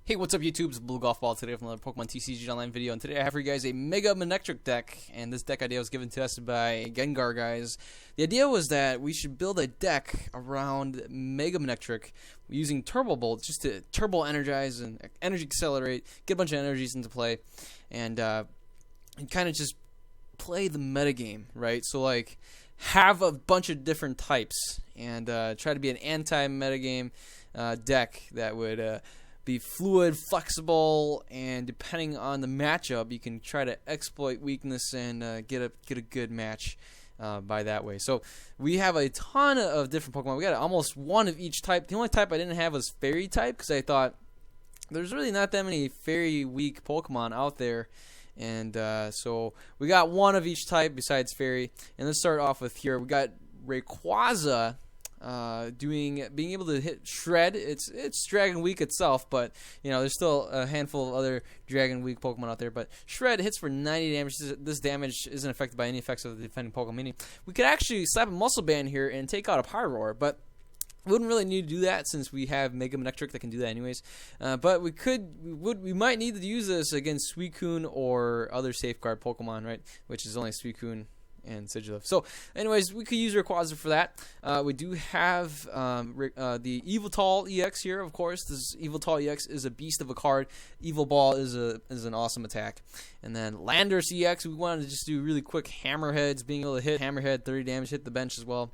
Hey, what's up YouTube? It's Blue Golf Ball today from another Pokemon TCG Online video, and today I have for you guys a Mega Manectric deck, and this deck idea was given to us by Gengar guys. The idea was that we should build a deck around Mega Manectric using Turbo Bolt just to turbo energize and energy accelerate, get a bunch of energies into play, and kind of just play the metagame, right? So like have a bunch of different types and try to be an anti-metagame deck that would be fluid, flexible, and depending on the matchup, you can try to exploit weakness and get a good match by that way. So we have a ton of different Pokemon. We got almost one of each type. The only type I didn't have was Fairy type because I thought there's really not that many Fairy weak Pokemon out there. And so we got one of each type besides Fairy. And let's start off with here. We got Rayquaza. Being able to hit Shred. It's Dragon Weak itself, but you know there's still a handful of other Dragon Weak Pokemon out there. But Shred hits for 90 damage. This damage isn't affected by any effects of the defending Pokemon. Meaning we could actually slap a Muscle Band here and take out a Pyroar, but we wouldn't really need to do that since we have Mega Manectric that can do that anyways. But we might need to use this against Suicune or other safeguard Pokemon, right? Which is only Suicune and Sigilyph. So, anyways, we could use Rayquaza for that. We do have the Eviltal EX here, of course. This Eviltal EX is a beast of a card. Evil Ball is an awesome attack. And then Landorus EX, we wanted to just do really quick Hammerheads, being able to hit Hammerhead, 30 damage, hit the bench as well.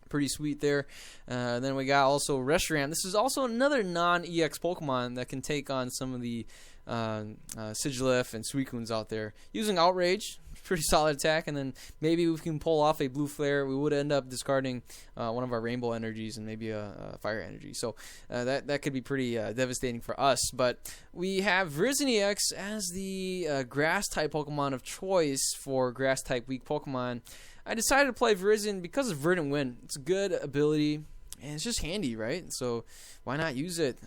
Pretty sweet there. Then we got also Reshiram. This is also another non-EX Pokemon that can take on some of the Sigilyph and Suicunes out there. Using Outrage, pretty solid attack, and then maybe we can pull off a Blue Flare. We would end up discarding one of our Rainbow Energies and maybe a Fire Energy. So that could be pretty devastating for us. But we have Virizion EX as the Grass-type Pokemon of choice for Grass-type weak Pokemon. I decided to play Virizion because of Verdant Wind. It's a good ability, and it's just handy, right? So why not use it?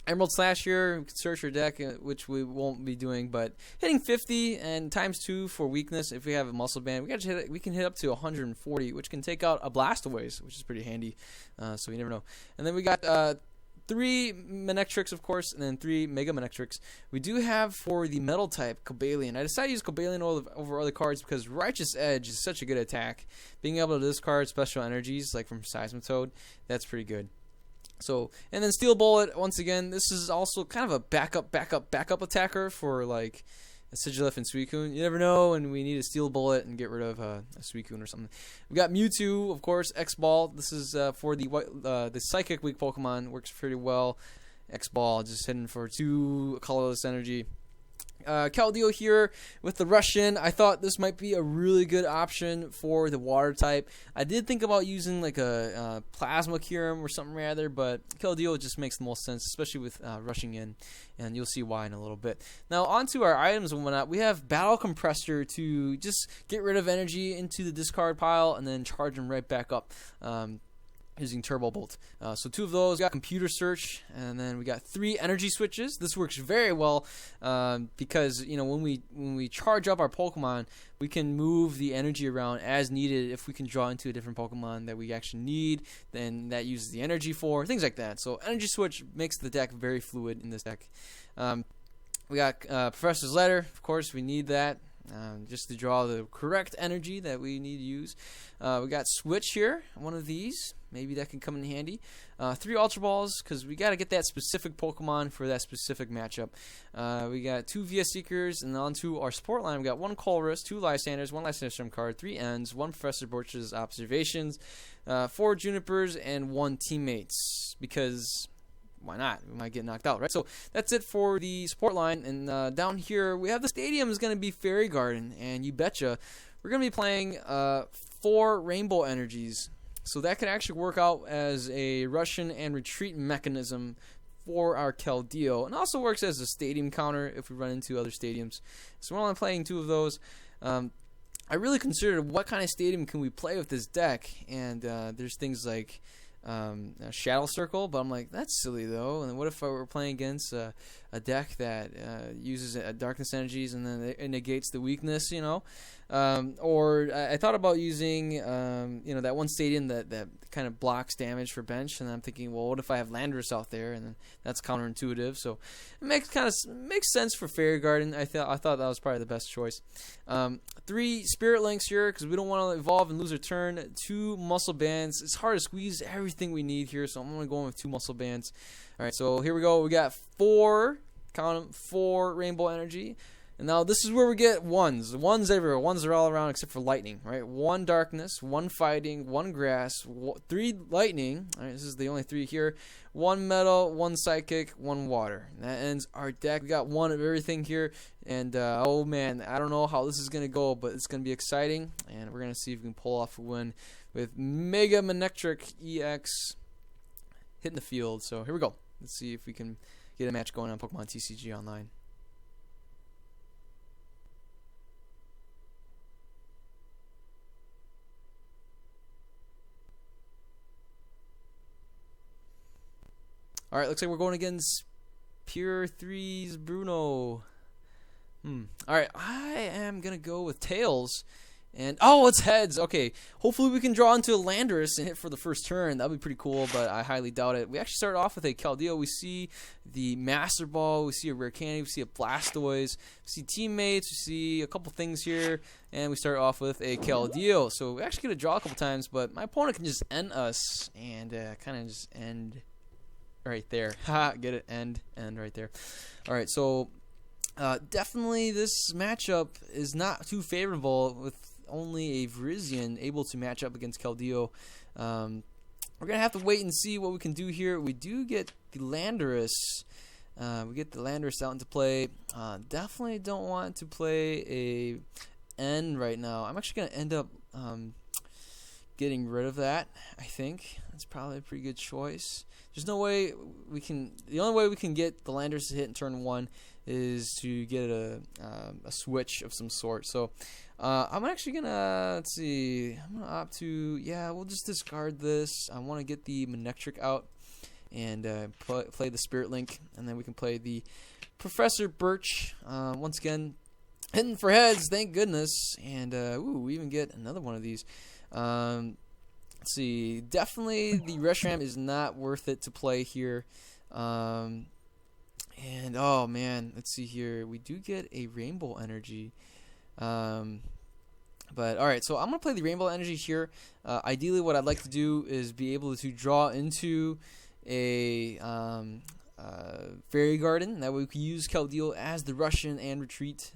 Emerald Slash here, we can search your deck, which we won't be doing, but hitting 50 and ×2 for weakness. If we have a Muscle Band, we can hit up to 140, which can take out a Blastoise, which is pretty handy. So you never know. And then we got 3 Manectrics, of course, and then 3 Mega Manectrics. We do have for the Metal type Cobalion. I decided to use Cobalion over other cards because Righteous Edge is such a good attack. Being able to discard special energies like from Seismitoad, that's pretty good. So, and then Steel Bullet, once again, this is also kind of a backup attacker for like a Sigilyph and Suicune. You never know when we need a Steel Bullet and get rid of a Suicune or something. We got Mewtwo, of course, X-Ball. This is for the Psychic weak Pokemon, works pretty well. X-Ball, just hitting for 2 colorless energy. Keldeo here with the Russian. I thought this might be a really good option for the water type. I did think about using like a Plasma Kyurem or something rather, but Keldeo just makes the most sense, especially with rushing in, and you'll see why in a little bit. Now onto our items and whatnot. We have Battle Compressor to just get rid of energy into the discard pile and then charge them right back up. Using Turbo Bolt. So 2 of those. We got Computer Search, and then we got 3 Energy Switches. This works very well because you know when we charge up our Pokemon, we can move the energy around as needed. If we can draw into a different Pokemon that we actually need, then that uses the energy for things like that. So Energy Switch makes the deck very fluid in this deck. We got Professor's Letter. Of course, we need that. Just to draw the correct energy that we need to use. We got Switch here, one of these. Maybe that can come in handy. 3 Ultra Balls, because we got to get that specific Pokemon for that specific matchup. We got 2 VS Seekers, and on to our support line, we got 1 Colress, 2 Lysanders, 1 Lysander card, 3 Ends, 1 Professor Birch's Observations, 4 Junipers, and 1 Teammates, because why not? We might get knocked out, right? So that's it for the support line. And down here, we have the stadium is going to be Fairy Garden. And you betcha, we're going to be playing 4 Rainbow Energies. So that could actually work out as a Russian and retreat mechanism for our Keldeo. And also works as a stadium counter if we run into other stadiums. So we're only playing 2 of those. I really considered what kind of stadium can we play with this deck. And there's things like a Shadow Circle, but I'm like, that's silly though. And what if I were playing against a deck that uses Darkness Energies and then it negates the weakness, you know? Or I thought about using, you know, that one stadium that kind of blocks damage for bench, and I'm thinking, well, what if I have Landorus out there, and then that's counterintuitive. So it makes sense for Fairy Garden. I thought that was probably the best choice. 3 Spirit Links here because we don't want to evolve and lose a turn. 2 Muscle Bands. It's hard to squeeze everything we need here, so I'm going to go in with 2 Muscle Bands. All right, so here we go. We got 4, count them, 4 Rainbow Energy. And now this is where we get ones. Ones everywhere. Ones are all around except for lightning, right? 1 darkness, 1 fighting, 1 grass, 3 lightning. All right, this is the only 3 here. 1 metal, 1 psychic, 1 water. And that ends our deck. We got 1 of everything here. And oh man, I don't know how this is gonna go, but it's gonna be exciting. And we're gonna see if we can pull off a win with Mega Manectric EX hitting the field. So here we go. Let's see if we can get a match going on Pokemon TCG Online. All right, looks like we're going against Pure 3's Bruno. All right, I am going to go with Tails. And, oh, it's heads. Okay, hopefully we can draw into a Landorus and hit for the first turn. That would be pretty cool, but I highly doubt it. We actually start off with a Keldeo. We see the Master Ball. We see a Rare Candy. We see a Blastoise. We see Teammates. We see a couple things here. And we start off with a Keldeo. So we actually get to draw a couple times, but my opponent can just end us and kind of just end right there. Ha, get it? End right there. All right, so definitely this matchup is not too favorable with only a Virizion able to match up against Keldeo. We're going to have to wait and see what we can do here. We do get the Landorus. We get the Landorus out into play. Definitely don't want to play a N right now. I'm actually going to end up getting rid of that, I think. That's probably a pretty good choice. There's no way we can... The only way we can get the Landorus to hit in turn 1 is to get a switch of some sort. So I'm actually going to... Let's see. I'm going to opt to... Yeah, we'll just discard this. I want to get the Manectric out and play the Spirit Link. And then we can play the Professor Birch. Once again, hitting for heads. Thank goodness. And ooh, we even get another one of these. Let's see. Definitely the Reshiram is not worth it to play here. And oh man, let's see here. We do get a Rainbow Energy. But alright, so I'm going to play the Rainbow Energy here. Ideally what I'd like to do is be able to draw into a Fairy Garden. That way we can use Keldeo as the Russian and retreat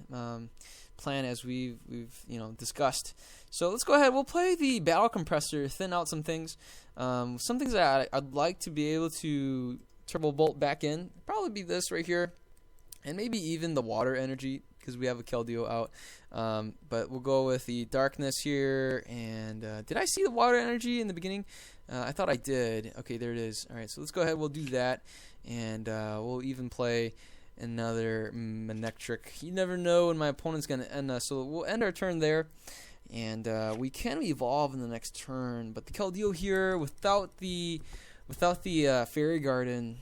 plan as we've discussed. So let's go ahead. We'll play the Battle Compressor, thin out some things. Some things that I'd like to be able to Turbo Bolt back in. Probably be this right here, and maybe even the Water Energy because we have a Keldeo out. But we'll go with the Darkness here. And did I see the Water Energy in the beginning? I thought I did. Okay, there it is. All right, so let's go ahead. We'll do that, and we'll even play another Manectric. You never know when my opponent's going to end us, so we'll end our turn there. And we can evolve in the next turn, but the Keldeo here without the Fairy Garden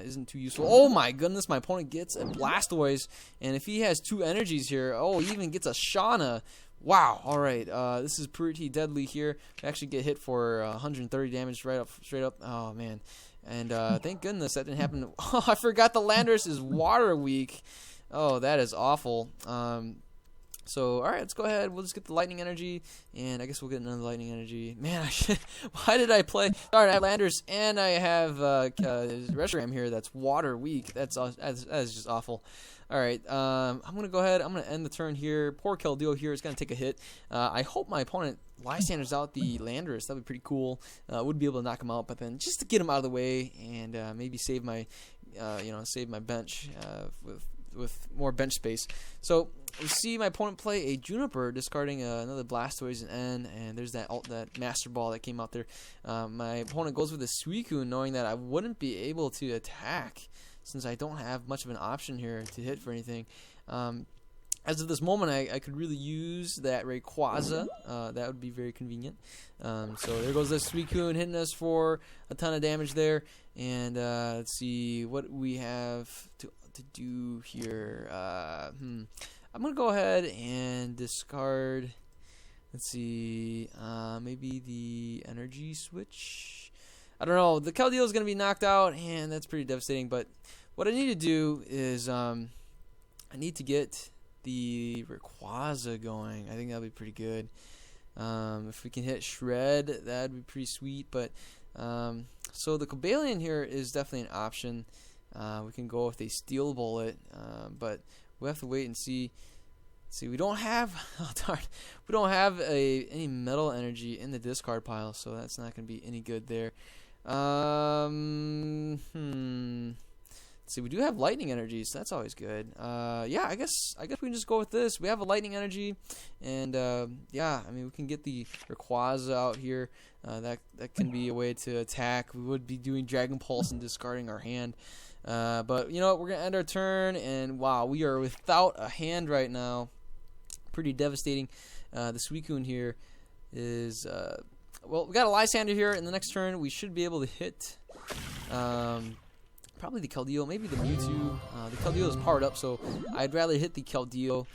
isn't too useful. Oh my goodness, my opponent gets a Blastoise, and if he has 2 energies here, oh, he even gets a Shauna. Wow, alright, this is pretty deadly here. We actually get hit for 130 damage straight up. Oh man. And thank goodness that didn't happen. Oh, I forgot the Landorus is water weak. Oh, that is awful. So, alright, let's go ahead. We'll just get the Lightning Energy, and I guess we'll get another Lightning Energy. Man, why did I play? Alright, I have Landorus, and I have Reshiram here that's water weak. That is just awful. Alright, I'm going to go ahead. I'm going to end the turn here. Poor Keldeo here is going to take a hit. I hope my opponent Lysanders out the Landorus. That would be pretty cool. Would be able to knock him out, but then just to get him out of the way and maybe save my, save my bench with more bench space. So we see my opponent play a Juniper, discarding another Blastoise and N, and there's that Master Ball that came out there. My opponent goes with a Suicune, knowing that I wouldn't be able to attack since I don't have much of an option here to hit for anything. As of this moment, I could really use that Rayquaza. That would be very convenient. So there goes the Suicune hitting us for a ton of damage there. And let's see what we have to do here. I'm going to go ahead and discard Let's see, maybe the energy switch. I don't know. The Keldeo is going to be knocked out, and that's pretty devastating. But what I need to do is I need to get the Rayquaza going. I think that'll be pretty good. If we can hit Shred, that'd be pretty sweet. But so the Cobalion here is definitely an option. We can go with a Steel Bullet, but we have to wait and see. See, we don't have we don't have any metal energy in the discard pile, so that's not going to be any good there. See, we do have lightning energy, so that's always good. Yeah, I guess we can just go with this. We have a lightning energy, and yeah, I mean, we can get the Rayquaza out here. That can be a way to attack. We would be doing Dragon Pulse and discarding our hand. But you know what? We're gonna end our turn, and wow, we are without a hand right now. Pretty devastating. The Suicune here is well, we got a Lysander here. In the next turn, we should be able to hit probably the Keldeo, maybe the Mewtwo. The Keldeo is powered up, so I'd rather hit the Keldeo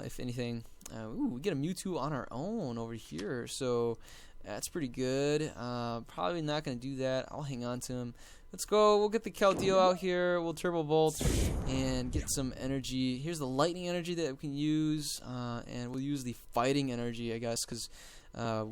if anything. Ooh, we get a Mewtwo on our own over here, so that's pretty good. Probably not going to do that. I'll hang on to him. Let's go. We'll get the Keldeo out here. We'll Turbo Bolt and get some energy. Here's the lightning energy that we can use, and we'll use the fighting energy, I guess, because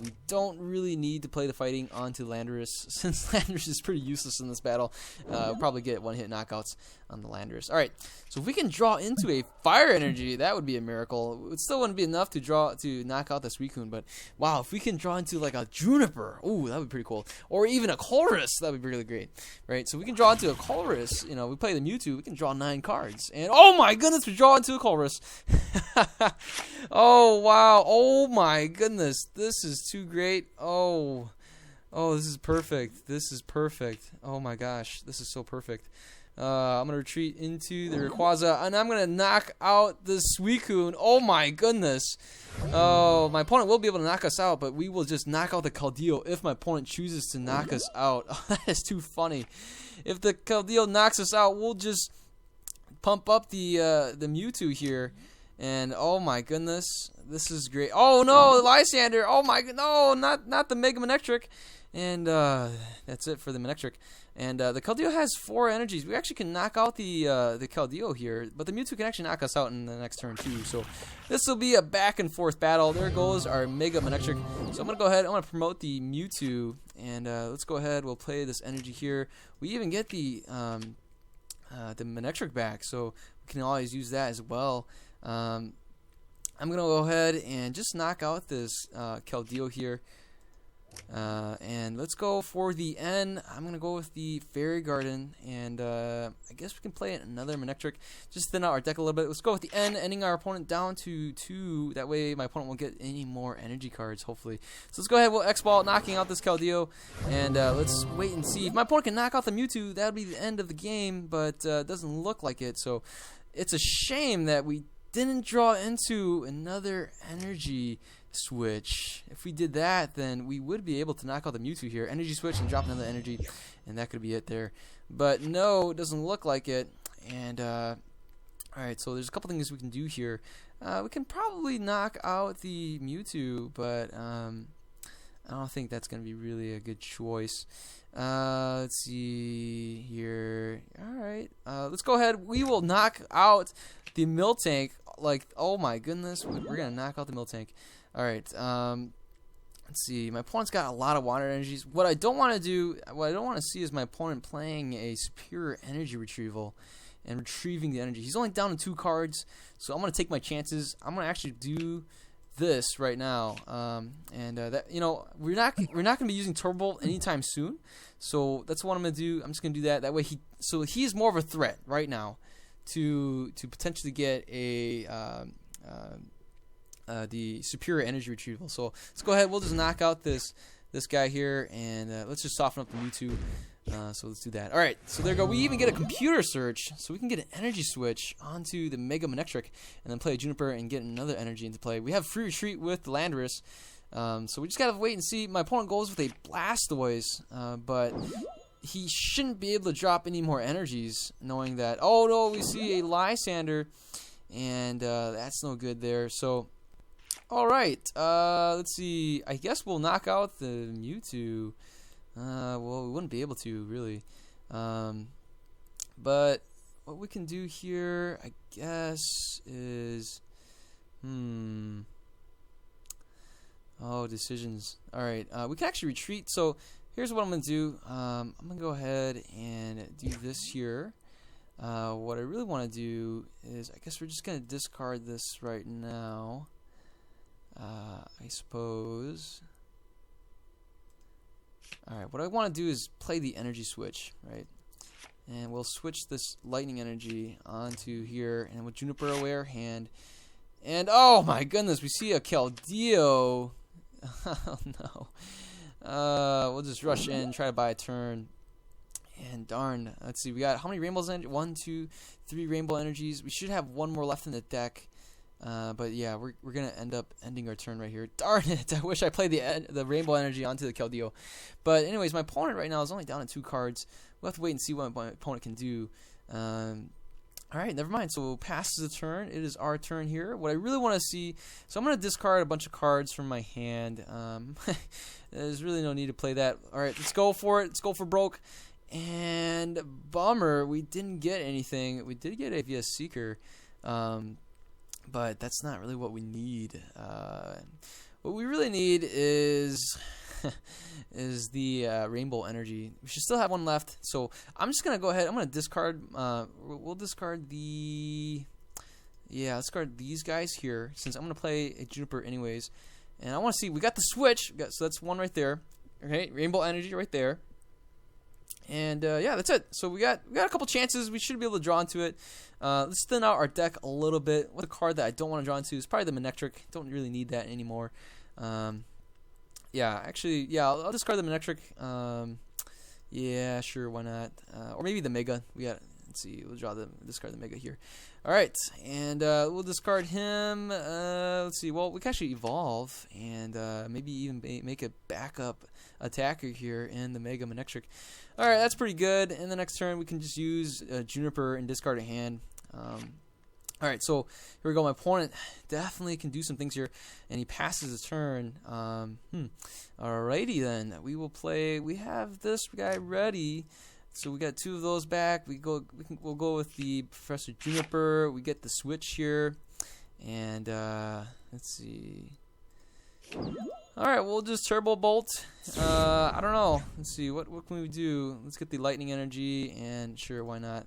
we don't really need to play the fighting onto Landorus, since Landorus is pretty useless in this battle. We'll probably get one-hit knockouts on the Landorus. Alright, so if we can draw into a fire energy, that would be a miracle. It still wouldn't be enough to knock out the Suicune, but wow, if we can draw into like a Juniper, ooh, that would be pretty cool. Or even a Colress, that would be really great. Right, so we can draw into a Colress. You know, we play the Mewtwo, we can draw 9 cards. And oh my goodness, we draw into a Colress. Oh wow, oh my goodness, this is too great. Oh, this is perfect. This is perfect. Oh my gosh, this is so perfect. I'm gonna retreat into the Rayquaza, and I'm gonna knock out the Suicune. Oh my goodness. Oh, my opponent will be able to knock us out, but we will just knock out the Keldeo if my opponent chooses to knock us out. Oh, that is too funny. If the Keldeo knocks us out, we'll just pump up the Mewtwo here. And oh my goodness, this is great. Oh no, the Lysander. Oh my god, no, not the Mega Manectric. And that's it for the Manectric. And the Keldeo has 4 energies. We actually can knock out the Keldeo here, but the Mewtwo can actually knock us out in the next turn too. So this will be a back and forth battle. There goes our Mega Manectric. So I'm gonna go ahead. I'm gonna promote the Mewtwo, and let's go ahead. We'll play this energy here. We even get the Manectric back, so we can always use that as well. I'm gonna go ahead and just knock out this Keldeo here. And let's go for the N. I'm gonna go with the Fairy Garden, and I guess we can play another Manectric, just thin out our deck a little bit. Let's go with the N, ending our opponent down to 2. That way my opponent won't get any more energy cards, hopefully. So let's go ahead. We'll X-Ball, knocking out this Keldeo, and let's wait and see. If my opponent can knock out the Mewtwo, that would be the end of the game, but it doesn't look like it. So it's a shame that we didn't draw into another energy switch. If we did that, then we would be able to knock out the Mewtwo here. Energy switch and drop another energy, and that could be it there. But no, it doesn't look like it. And alright, so there's a couple things we can do here. We can probably knock out the Mewtwo, but I don't think that's going to be really a good choice. Let's see here. Alright, let's go ahead. We will knock out the Miltank. Like, oh my goodness, we're going to knock out the Miltank. Alright, let's see. My opponent's got a lot of water energies. What I don't want to do, what I don't want to see is my opponent playing a superior energy retrieval and retrieving the energy. He's only down to 2 cards, so I'm going to take my chances. I'm going to actually do this right now. That, you know, we're not going to be using Turbo Bolt anytime soon. So that's what I'm going to do. I'm just going to do that. That way he's more of a threat right now to potentially get a the superior energy retrieval. So let's go ahead. We'll just knock out this guy here, and let's just soften up the Mewtwo. So let's do that. All right. So there we go. We even get a computer search, so we can get an energy switch onto the Mega Manectric, and then play a Juniper and get another energy into play. We have free retreat with the Landorus, so we just gotta wait and see. My opponent goes with a Blastoise, but he shouldn't be able to drop any more energies, knowing that. Oh no, we see a Lysander, and that's no good there. So All right. Let's see. I guess we'll knock out the Mewtwo. Well, we wouldn't be able to really. But what we can do here, I guess, is oh, decisions. All right. We can actually retreat. So here's what I'm gonna do. I'm gonna go ahead and do this here. What I really want to do is, I guess we're just gonna discard this right now. I suppose. Alright, what I want to do is play the energy switch, right? And we'll switch this lightning energy onto here, and with Juniper aware hand. And oh my goodness, we see a Keldeo. Oh no. We'll just rush in, try to buy a turn. And darn, let's see, we got how many rainbows? 1, 2, 3 rainbow energies. We should have one more left in the deck. But yeah, we're gonna end up ending our turn right here. Darn it! I wish I played the rainbow energy onto the Keldeo. But anyways, my opponent right now is only down to 2 cards. We'll have to wait and see what my opponent can do. All right, never mind. So we'll pass the turn. It is our turn here. What I really want to see, so I'm gonna discard a bunch of cards from my hand. There's really no need to play that. All right, let's go for it. Let's go for broke. And bummer, we didn't get anything. We did get a VS Seeker. But that's not really what we need. What we really need is is the rainbow energy. We should still have one left. So I'm just gonna go ahead. I'm gonna discard. We'll discard the. Yeah, let's discard these guys here since I'm gonna play a Juniper anyways. And I want to see. We got the switch. So that's one right there. Okay, rainbow energy right there. And yeah, that's it. So we got a couple chances. We should be able to draw into it. Let's thin out our deck a little bit. What a card that I don't want to draw into is probably the Manectric. Don't really need that anymore. Yeah, actually, yeah, I'll discard the Manectric. Yeah, sure, why not? Or maybe the Mega. Let's see. We'll discard the Mega here. All right, and we'll discard him. Let's see. Well, we can actually evolve and maybe even make a backup attacker here in the Mega Manectric. All right, that's pretty good. In the next turn, we can just use Juniper and discard a hand. All right, so here we go. My opponent definitely can do some things here, and he passes his turn. Alrighty then, we will play. We have this guy ready. So we got 2 of those back. We'll go with the Professor Juniper. We get the switch here, and let's see. All right, we'll just Turbo Bolt. I don't know. Let's see. What can we do? Let's get the lightning energy, and sure, why not?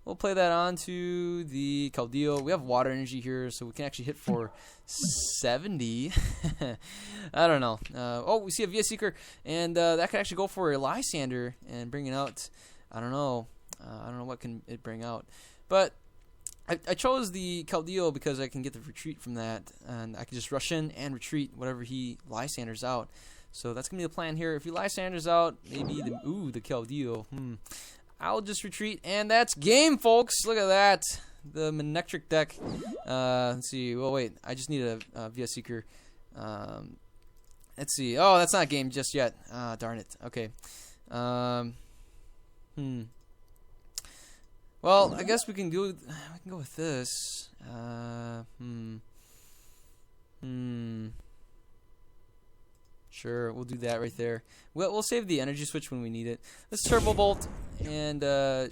We'll play that onto the Keldeo. We have water energy here, so we can actually hit for 70. I don't know. Oh, we see a VS Seeker, and that could actually go for a Lysander and bring it out. I don't know. I don't know what can it bring out, but I chose the Keldeo because I can get the retreat from that, and I can just rush in and retreat whatever he Lysanders out. So that's gonna be the plan here. If he Lysanders out, maybe the Keldeo. I'll just retreat, and that's game, folks. Look at that. The Manectric deck. Let's see. Well, wait. I just need a VS Seeker. Let's see. Oh, that's not game just yet. Darn it. Okay. Well, I guess we can go with this. Sure, we'll do that right there. We'll save the energy switch when we need it. Let's Turbo Bolt, and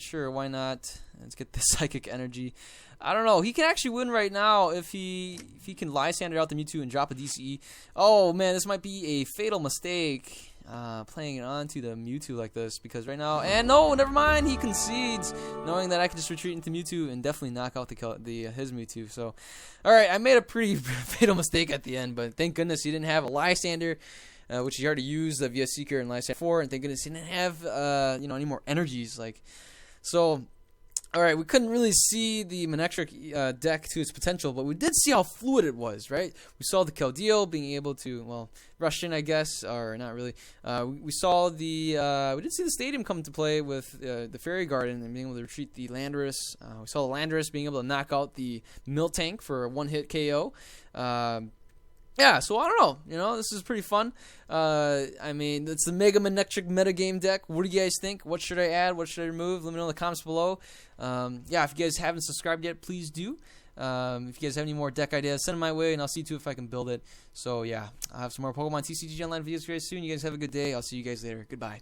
sure, why not? Let's get the Psychic Energy. I don't know. He can actually win right now if he can Lysander out the Mewtwo and drop a DCE. Oh man, this might be a fatal mistake. Playing it onto the Mewtwo like this, because right now, and no, never mind, he concedes, knowing that I can just retreat into Mewtwo and definitely knock out his Mewtwo. So, all right, I made a pretty fatal mistake at the end, but thank goodness he didn't have a Lysander, which he already used the VS Seeker and Lysander for, and thank goodness he didn't have any more energies so. All right, we couldn't really see the Manectric deck to its potential, but we did see how fluid it was, right? We saw the Keldeo being able to, well, rush in, I guess, or not really. We saw we did see the Stadium come to play with the Fairy Garden and being able to retreat the Landorus. We saw the Landorus being able to knock out the Miltank for a one-hit KO. Yeah, so I don't know. This is pretty fun. I mean, it's the Mega Manectric metagame deck. What do you guys think? What should I add? What should I remove? Let me know in the comments below. Yeah, if you guys haven't subscribed yet, please do. If you guys have any more deck ideas, send them my way, and I'll see to if I can build it. So yeah, I'll have some more Pokemon TCG Online videos for you guys soon. You guys have a good day. I'll see you guys later. Goodbye.